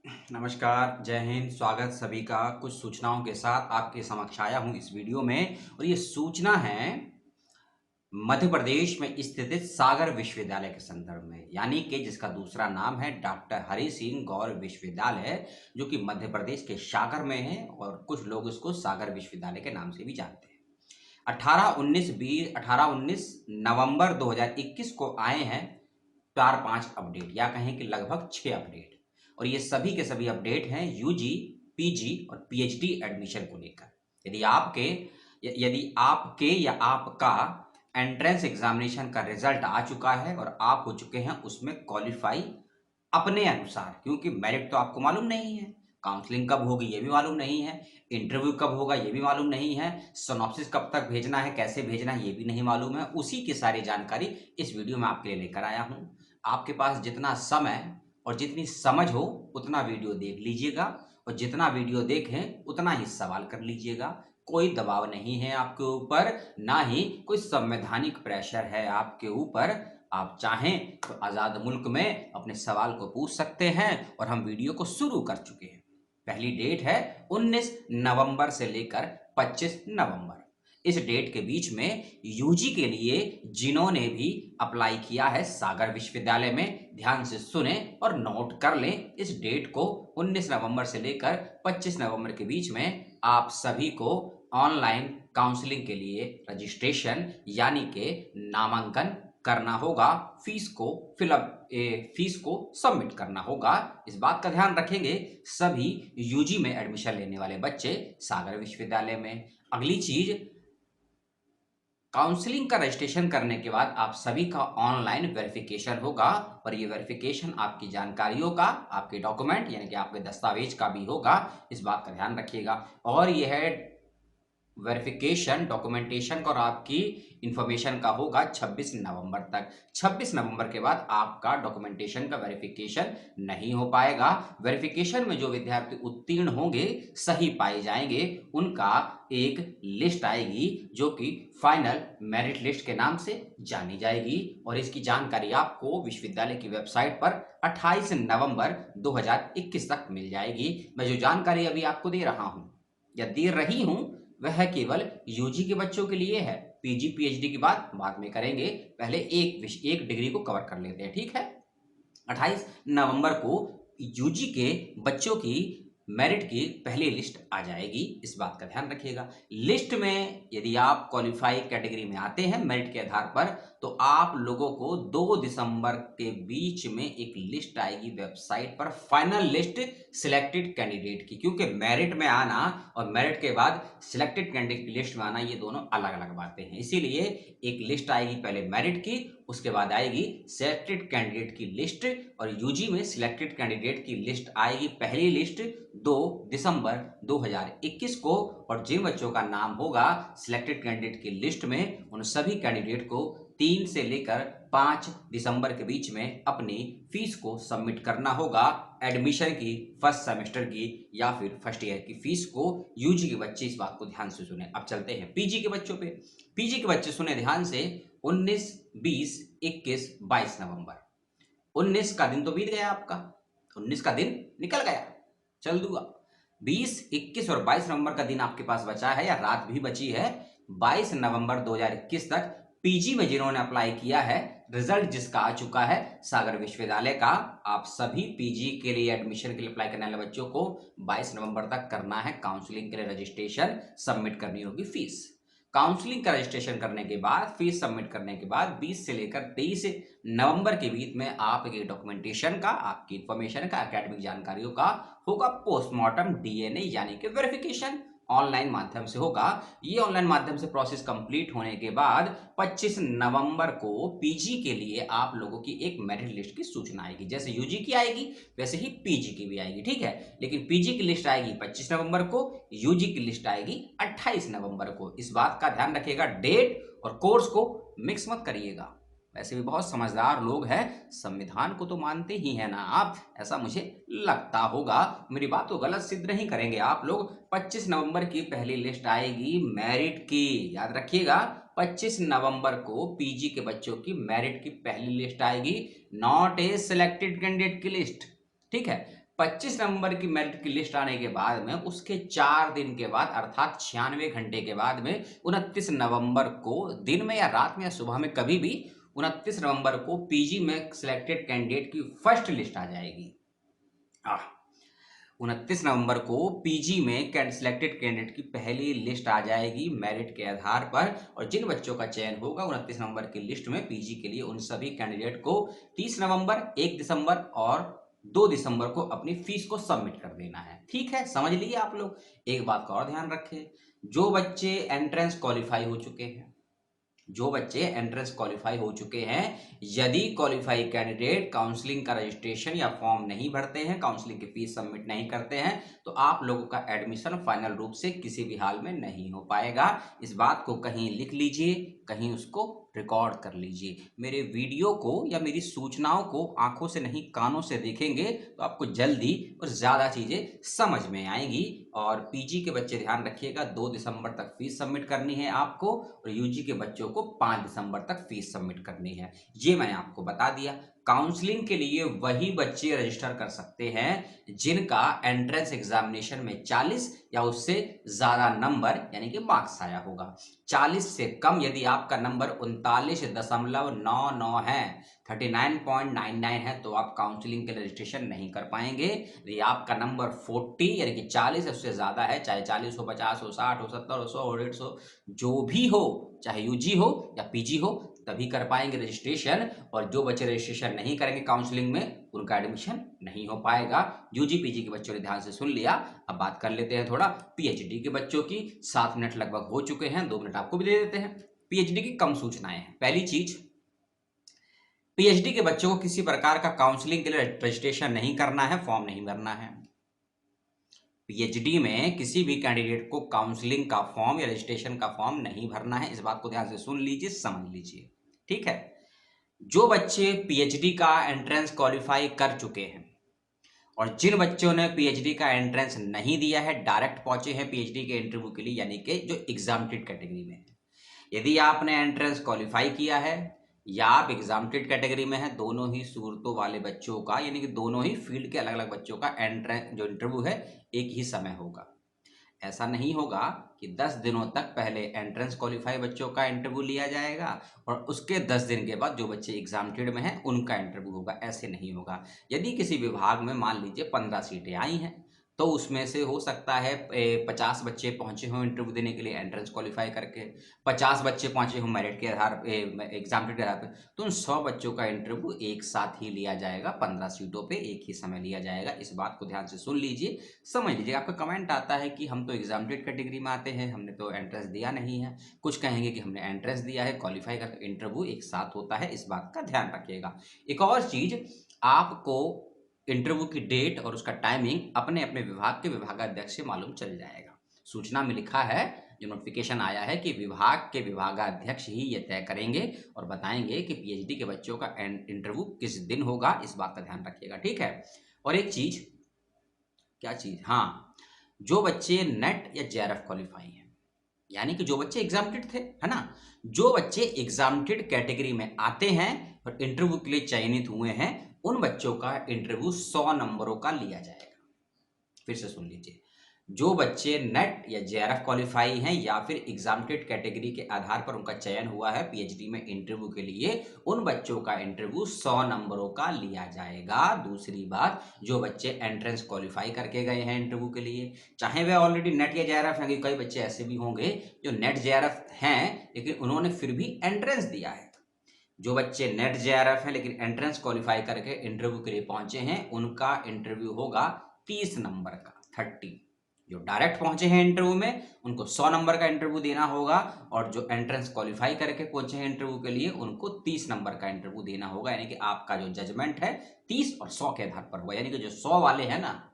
नमस्कार, जय हिंद, स्वागत सभी का। कुछ सूचनाओं के साथ आपके समक्ष आया हूँ इस वीडियो में और ये सूचना है मध्य प्रदेश में स्थित सागर विश्वविद्यालय के संदर्भ में, यानी कि जिसका दूसरा नाम है डॉक्टर हरि सिंह गौर विश्वविद्यालय, जो कि मध्य प्रदेश के सागर में है और कुछ लोग इसको सागर विश्वविद्यालय के नाम से भी जानते हैं। 18-19 नवंबर 2021 को आए हैं 4-5 अपडेट, या कहें कि लगभग 6 अपडेट, और ये सभी के सभी अपडेट हैं यूजी, पीजी और पीएचडी एडमिशन को लेकर। यदि आपके या आपका एंट्रेंस एग्जामिनेशन का रिजल्ट आ चुका है और आप हो चुके हैं उसमें क्वालिफाई अपने अनुसार, क्योंकि मेरिट तो आपको मालूम नहीं है, काउंसलिंग कब होगी ये भी मालूम नहीं है, इंटरव्यू कब होगा ये भी मालूम नहीं है, सिनॉप्सिस कब तक भेजना है, कैसे भेजना है ये भी नहीं मालूम है। उसी की सारी जानकारी इस वीडियो में आपके लिए लेकर आया हूं। आपके पास जितना समय और जितनी समझ हो उतना वीडियो देख लीजिएगा, और जितना वीडियो देखें उतना ही सवाल कर लीजिएगा। कोई दबाव नहीं है आपके ऊपर, ना ही कोई संवैधानिक प्रेशर है आपके ऊपर। आप चाहें तो आज़ाद मुल्क में अपने सवाल को पूछ सकते हैं, और हम वीडियो को शुरू कर चुके हैं। पहली डेट है 19 नवंबर से लेकर 25 नवंबर। इस डेट के बीच में यूजी के लिए जिन्होंने भी अप्लाई किया है सागर विश्वविद्यालय में, ध्यान से सुने और नोट कर लें इस डेट को। 19 नवंबर से लेकर 25 नवंबर के बीच में आप सभी को ऑनलाइन काउंसलिंग के लिए रजिस्ट्रेशन यानी के नामांकन करना होगा। फीस को सबमिट करना होगा। इस बात का ध्यान रखेंगे सभी यूजी में एडमिशन लेने वाले बच्चे सागर विश्वविद्यालय में। अगली चीज, काउंसलिंग का रजिस्ट्रेशन करने के बाद आप सभी का ऑनलाइन वेरिफिकेशन होगा, और ये वेरिफिकेशन आपकी जानकारियों का, आपके डॉक्यूमेंट यानी कि आपके दस्तावेज का भी होगा। इस बात का ध्यान रखिएगा। और यह है वेरिफिकेशन डॉक्यूमेंटेशन का और आपकी इंफॉर्मेशन का होगा 26 नवंबर तक। 26 नवंबर के बाद आपका डॉक्यूमेंटेशन का वेरिफिकेशन नहीं हो पाएगा। वेरिफिकेशन में जो विद्यार्थी उत्तीर्ण होंगे, सही पाए जाएंगे, उनका एक लिस्ट आएगी जो कि फाइनल मेरिट लिस्ट के नाम से जानी जाएगी, और इसकी जानकारी आपको विश्वविद्यालय की वेबसाइट पर 28 नवंबर 2021 तक मिल जाएगी। मैं जो जानकारी अभी आपको दे रहा हूं या दे रही हूं वह केवल यूजी के बच्चों के लिए है। पीजी पीएचडी की बात बाद में करेंगे, पहले एक डिग्री को कवर कर लेते हैं, ठीक है। 28 नवंबर को यूजी के बच्चों की मेरिट की पहली लिस्ट आ जाएगी। इस बात का ध्यान रखिएगा। लिस्ट में यदि आप क्वालिफाई कैटेगरी में आते हैं मेरिट के आधार पर, तो आप लोगों को 2 दिसंबर के बीच में एक लिस्ट आएगी वेबसाइट पर, फाइनल लिस्ट सिलेक्टेड कैंडिडेट की। क्योंकि मेरिट में आना और मेरिट के बाद सिलेक्टेड कैंडिडेट की लिस्ट में आना ये दोनों अलग अलग बातें हैं। इसीलिए एक लिस्ट आएगी पहले मेरिट की, उसके बाद आएगी सिलेक्टेड कैंडिडेट की लिस्ट, और यूजी में सिलेक्टेड कैंडिडेट की लिस्ट आएगी पहली लिस्ट 2 दिसंबर 2021 को। और जिन बच्चों का नाम होगा सिलेक्टेड कैंडिडेट की लिस्ट में, उन सभी कैंडिडेट को 3 से लेकर 5 दिसंबर के बीच में अपनी फीस को सबमिट करना होगा। एडमिशन की फर्स्ट सेमेस्टर की या फिर फर्स्ट ईयर की फीस को। यूजी के बच्चे इस बात को ध्यान से सुने। अब चलते हैं पीजी के बच्चों पे। पीजी के बच्चे सुने ध्यान से। 19, 20, 21, 22 नवंबर। 19 का दिन तो बीत गया आपका, 19 का दिन निकल गया, चल दूंगा। 20, 21 और 22 नवंबर का दिन आपके पास बचा है, या रात भी बची है। 22 नवंबर 2021 तक पीजी में जिन्होंने अप्लाई किया है, रिजल्ट जिसका आ चुका है सागर विश्वविद्यालय का, आप सभी पीजी के लिए एडमिशन के लिए अप्लाई करने वाले बच्चों को 22 नवंबर तक करना है काउंसलिंग के लिए रजिस्ट्रेशन, सबमिट करनी होगी फीस। काउंसलिंग का रजिस्ट्रेशन करने के बाद, फीस सबमिट करने के बाद 20 से लेकर 23 नवंबर के बीच में आपके डॉक्यूमेंटेशन का, आपकी इंफॉर्मेशन का, एकेडमिक जानकारियों का होगा पोस्टमार्टम डीएनए यानी कि वेरिफिकेशन। ऑनलाइन माध्यम से होगा। ये ऑनलाइन माध्यम से प्रोसेस कंप्लीट होने के बाद 25 नवंबर को पीजी के लिए आप लोगों की एक मेरिट लिस्ट की सूचना आएगी। जैसे यूजी की आएगी वैसे ही पीजी की भी आएगी, ठीक है। लेकिन पीजी की लिस्ट आएगी 25 नवंबर को, यूजी की लिस्ट आएगी 28 नवंबर को। इस बात का ध्यान रखिएगा, डेट और कोर्स को मिक्स मत करिएगा। वैसे भी बहुत समझदार लोग हैं, संविधान को तो मानते ही हैं ना आप, ऐसा मुझे लगता होगा। मेरी बात को गलत सिद्ध नहीं करेंगे आप लोग। 25 नवंबर की पहली लिस्ट आएगी मेरिट की, याद रखिएगा। 25 नवंबर को पीजी के बच्चों की मेरिट की पहली लिस्ट आएगी, नॉट ए सिलेक्टेड कैंडिडेट की लिस्ट, ठीक है। 25 नवंबर की मेरिट की लिस्ट आने के बाद में उसके 4 दिन के बाद अर्थात 96 घंटे के बाद में 29 नवंबर को दिन में या रात में या सुबह में कभी भी 29 नवंबर को पीजी में सिलेक्टेड कैंडिडेट की फर्स्ट लिस्ट आ जाएगी। 29 नवंबर को पीजी में सिलेक्टेड कैंडिडेट की पहली लिस्ट आ जाएगी मेरिट के आधार पर, और जिन बच्चों का चयन होगा 29 नवंबर की लिस्ट में पीजी के लिए, उन सभी कैंडिडेट को 30 नवंबर, 1 दिसंबर और 2 दिसंबर को अपनी फीस को सबमिट कर देना है। ठीक है, समझ लीजिए आप लोग। एक बात का और ध्यान रखें, जो बच्चे एंट्रेंस क्वालिफाई हो चुके हैं, जो बच्चे एंट्रेंस क्वालिफाई हो चुके हैं, यदि क्वालिफाई कैंडिडेट काउंसलिंग का रजिस्ट्रेशन या फॉर्म नहीं भरते हैं, काउंसलिंग की फीस सबमिट नहीं करते हैं, तो आप लोगों का एडमिशन फाइनल रूप से किसी भी हाल में नहीं हो पाएगा। इस बात को कहीं लिख लीजिए, कहीं उसको रिकॉर्ड कर लीजिए। मेरे वीडियो को या मेरी सूचनाओं को आंखों से नहीं कानों से देखेंगे तो आपको जल्दी और ज़्यादा चीज़ें समझ में आएंगी। और पीजी के बच्चे ध्यान रखिएगा, 2 दिसंबर तक फीस सबमिट करनी है आपको, और यूजी के बच्चों को 5 दिसंबर तक फीस सबमिट करनी है। ये मैंने आपको बता दिया। काउंसलिंग के लिए वही बच्चे रजिस्टर कर सकते हैं जिनका एंट्रेंस एग्जामिनेशन में 40 या उससे ज़्यादा नंबर यानी कि मार्क्स आया होगा। 40 से कम यदि आपका नंबर 39.99 है, 39.99 है, तो आप काउंसलिंग के लिए रजिस्ट्रेशन नहीं कर पाएंगे। यदि आपका नंबर 40 यानी कि 40 उससे ज़्यादा है, चाहे 40 हो, 50 हो, 60 हो, 70 हो, 100 हो, 150, जो भी हो, चाहे यूजी हो या पीजी हो, तभी कर पाएंगे रजिस्ट्रेशन। और जो बच्चे रजिस्ट्रेशन नहीं करेंगे काउंसलिंग में, उनका एडमिशन नहीं हो पाएगा। यूजी पीजी के बच्चों ने ध्यान से सुन लिया। अब बात कर लेते हैं थोड़ा पीएचडी के बच्चों की। 7 मिनट लगभग हो चुके हैं, 2 मिनट आपको भी दे देते हैं। पीएचडी की कम सूचनाएं हैं। पहली चीज, पीएचडी के बच्चों को किसी प्रकार का काउंसलिंग के लिए रजिस्ट्रेशन नहीं करना है, फॉर्म नहीं भरना है। पीएचडी में किसी भी कैंडिडेट को काउंसलिंग का फॉर्म या रजिस्ट्रेशन का फॉर्म नहीं भरना है। इस बात को ध्यान से सुन लीजिए, समझ लीजिए। ठीक है, जो बच्चे पीएचडी का एंट्रेंस क्वालिफाई कर चुके हैं और जिन बच्चों ने पीएचडी का एंट्रेंस नहीं दिया है, डायरेक्ट पहुंचे हैं पीएचडी के इंटरव्यू के लिए, यानी कि जो एग्जामिनेड कैटेगरी में है। यदि आपने एंट्रेंस क्वालिफाई किया है या आप एग्जामिनेड कैटेगरी में है, दोनों ही सूरतों वाले बच्चों का, यानी कि दोनों ही फील्ड के अलग अलग बच्चों का एंट्रेंस जो इंटरव्यू है एक ही समय होगा। ऐसा नहीं होगा कि 10 दिनों तक पहले एंट्रेंस क्वालिफाई बच्चों का इंटरव्यू लिया जाएगा और उसके 10 दिन के बाद जो बच्चे एग्जामिनेड में हैं उनका इंटरव्यू होगा। ऐसे नहीं होगा। यदि किसी विभाग में मान लीजिए 15 सीटें आई हैं, तो उसमें से हो सकता है 50 बच्चे पहुंचे हों इंटरव्यू देने के लिए एंट्रेंस क्वालिफाई करके, 50 बच्चे पहुंचे हों मेरिट के आधार एग्जामिनेड के आधार पर, तो उन 100 बच्चों का इंटरव्यू एक साथ ही लिया जाएगा। 15 सीटों पे एक ही समय लिया जाएगा। इस बात को ध्यान से सुन लीजिए, समझ लीजिए। आपका कमेंट आता है कि हम तो एग्जामिनेड कैटेगरी में आते हैं, हमने तो एंट्रेंस दिया नहीं है। कुछ कहेंगे कि हमने एंट्रेंस दिया है, क्वालिफाई का इंटरव्यू एक साथ होता है। इस बात का ध्यान रखिएगा। एक और चीज, आपको इंटरव्यू की डेट और उसका टाइमिंग अपने अपने विभाग के विभागाध्यक्ष से मालूम चल जाएगा। सूचना में लिखा है, जो नोटिफिकेशन आया है, कि विभाग के विभागाध्यक्ष ही ये तय करेंगे और बताएंगे कि पीएचडी के बच्चों का इंटरव्यू किस दिन होगा। इस बात का ध्यान रखिएगा। ठीक है, और एक चीज, क्या चीज, हाँ, जो बच्चे नेट या जेआरएफ क्वालिफाई हैं, यानी कि जो बच्चे एग्जामिनेड थे, है ना, जो बच्चे एग्जामिनेड कैटेगरी में आते हैं और इंटरव्यू के लिए चयनित हुए हैं, उन बच्चों का इंटरव्यू 100 नंबरों का लिया जाएगा। फिर से सुन लीजिए, जो बच्चे नेट या जेआरएफ क्वालिफाई हैं या फिर एग्जामिनेड कैटेगरी के आधार पर उनका चयन हुआ है पीएचडी में इंटरव्यू के लिए, उन बच्चों का इंटरव्यू 100 नंबरों का लिया जाएगा। दूसरी बात, जो बच्चे एंट्रेंस क्वालिफाई करके गए हैं इंटरव्यू के लिए, चाहे वे ऑलरेडी नेट या जेआरएफ हैं, कई बच्चे ऐसे भी होंगे जो नेट जेआरएफ हैं लेकिन उन्होंने फिर भी एंट्रेंस दिया है। जो बच्चे नेट जेआरएफ हैं लेकिन एंट्रेंस क्वालिफाई करके इंटरव्यू के लिए पहुंचे हैं, उनका इंटरव्यू होगा 30 नंबर का, 30। जो डायरेक्ट पहुंचे हैं इंटरव्यू में, उनको 100 नंबर का इंटरव्यू देना होगा, और जो एंट्रेंस क्वालिफाई करके पहुंचे हैं इंटरव्यू के लिए, उनको 30 नंबर का इंटरव्यू देना होगा। यानी कि आपका जो जजमेंट है 30 और 100 के आधार पर होगा। यानी कि जो 100 वाले हैं ना,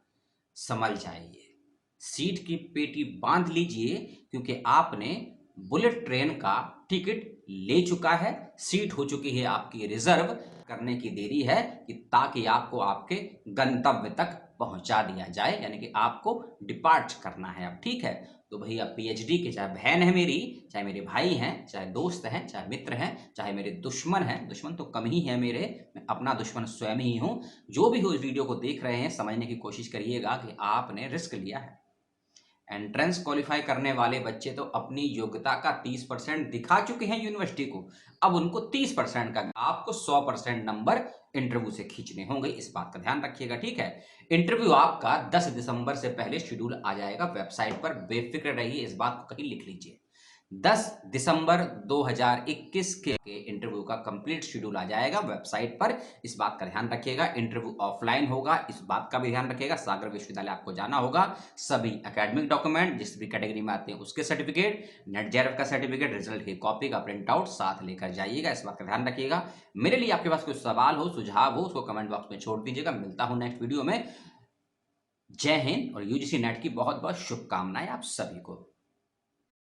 संभल जाइए, सीट की पेटी बांध लीजिए, क्योंकि आपने बुलेट ट्रेन का टिकट ले चुका है, सीट हो चुकी है आपकी रिजर्व। करने की देरी है कि ताकि आपको आपके गंतव्य तक पहुंचा दिया जाए, यानी कि आपको डिपार्ट करना है अब, ठीक है। तो भैया पीएचडी के चाहे बहन है मेरी, चाहे मेरे भाई हैं, चाहे दोस्त हैं, चाहे मित्र हैं, चाहे मेरे दुश्मन हैं, दुश्मन तो कम ही है मेरे, मैं अपना दुश्मन स्वयं ही हूं, जो भी हो इस वीडियो को देख रहे हैं समझने की कोशिश करिएगा कि आपने रिस्क लिया है। एंट्रेंस क्वालिफाई करने वाले बच्चे तो अपनी योग्यता का 30% दिखा चुके हैं यूनिवर्सिटी को, अब उनको 30% का, आपको 100% नंबर इंटरव्यू से खींचने होंगे, इस बात का ध्यान रखिएगा, ठीक है। इंटरव्यू आपका 10 दिसंबर से पहले शेड्यूल आ जाएगा वेबसाइट पर, बेफिक्र रहिए, इस बात को कहीं लिख लीजिए। 10 दिसंबर 2021 के इंटरव्यू का कंप्लीट शेड्यूल आ जाएगा वेबसाइट पर, इस बात का ध्यान रखिएगा। इंटरव्यू ऑफलाइन होगा, इस बात का भी ध्यान रखिएगा। सागर विश्वविद्यालय आपको जाना होगा, सभी एकेडमिक डॉक्यूमेंट जिस भी कैटेगरी में आते हैं उसके सर्टिफिकेट, नेट जेआरएफ का सर्टिफिकेट, रिजल्ट की कॉपी का प्रिंट आउट साथ लेकर जाइएगा, इस बात का ध्यान रखिएगा। मेरे लिए आपके पास कोई सवाल हो, सुझाव हो, उसको कमेंट बॉक्स में छोड़ दीजिएगा। मिलता हूं नेक्स्ट वीडियो में। जय हिंद और यूजीसी नेट की बहुत बहुत शुभकामनाएं आप सभी को।